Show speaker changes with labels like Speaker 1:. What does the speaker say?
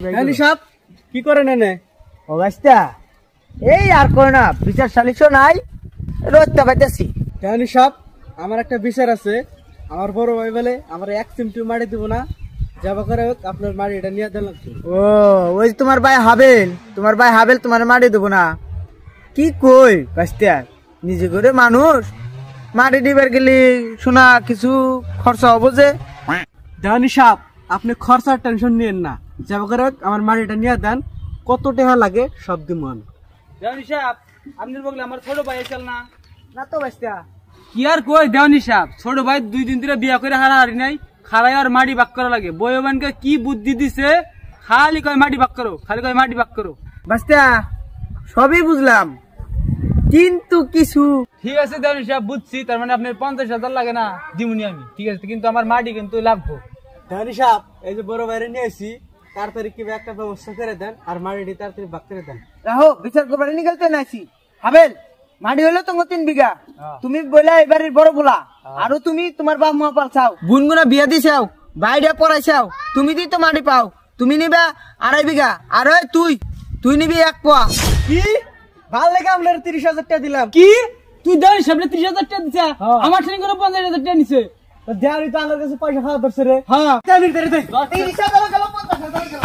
Speaker 1: সাহেব কি করেন এনে?
Speaker 2: ও গাছটা এই আর কই না, বিচার সালিশও নাই, রোজটা পাইতেছি।
Speaker 1: দেওয়ানি সাহেব আমার একটা বিচার আছে। আমার বড় ভাই বলে আমার এক চিমটি মাটি দিব না, যাবা করে হোক আপনার মাটি এটা নিয়ে দেন লাগবে।
Speaker 2: ও ওই তোমার ভাই হাবেল, তোমার ভাই হাবেল তোমার মাটি দেবো না? কি কই গাছটা, নিজে করে মানুষ মাটি দিবার গেলে শোনা কিছু খরচা হবো যে।
Speaker 1: দেওয়ানি সাহেব আপনি খরচার টেনশন নিয়েন না, যাবা করে হোক আমার মাটিটা নিয়ে দেন, কত টাকা লাগে সব দিব আমি।
Speaker 3: দেওয়ানি সাহেব আপনি বললে আমার ছোট ভাই চল না।
Speaker 2: না তো গাছটা
Speaker 3: কি আর কই দেওয়ানি সাহেব, ছোট ভাই 2 দিন ধরে বিয়া করে হারাহারি নাই, খালাই আর মাটি বাক করা লাগে। বয়বানকে কি বুদ্ধি দিছে, খালি কয় মাটি বাক করো, খালি কয় মাটি বাক করো।
Speaker 2: গাছটা সবই বুঝলাম, কিন্তু কিছু।
Speaker 3: ঠিক আছে দেওয়ানি সাহেব বুঝছি, তার মানে আপনার 50,000 লাগে না দিমুনি আমি, ঠিক আছে, কিন্তু আমার মাটি কিন্তু লাগবো।
Speaker 1: দেওয়ানি সাহেব এই যে বড় ভাইরে নিয়ে আসি, তাড়াতাড়ি কি একটা ব্যবস্থা করে দেন আর মাটিটি তাড়াতাড়ি ভাগ করে দেন।
Speaker 2: রাহো বিচার করবার নিকালতে নাইছি। হাবেল মাটি হইলো তোমার 3 বিঘা, তুমি বলে এবারের বড় বলা, আরো তুমি তোমার বাপ মা পালছাও, গুনগুনা বিয়া দিছাও, বাইরে পড়াইছাও, তুমি দি তো মাটি পাও, তুমি নিবা 2.5 বিঘা, আর ওই তুই নিবি 1 পোয়া।
Speaker 1: কি ভাল লাগে আপনার 30,000 টাকা দিলাম।
Speaker 3: কি তুই দেওয়ানি সাহেব 30,000 টাকা দিছে, আমার ট্রেন করে 50,000 টাকা নিছে।
Speaker 1: দেওয়ানি তো আমার কাছে পয়সা খাওয়া ধরছে রে।
Speaker 3: হ্যাঁ
Speaker 1: দেওয়ানি দে
Speaker 2: 30,000 গেল 50,000 গেল।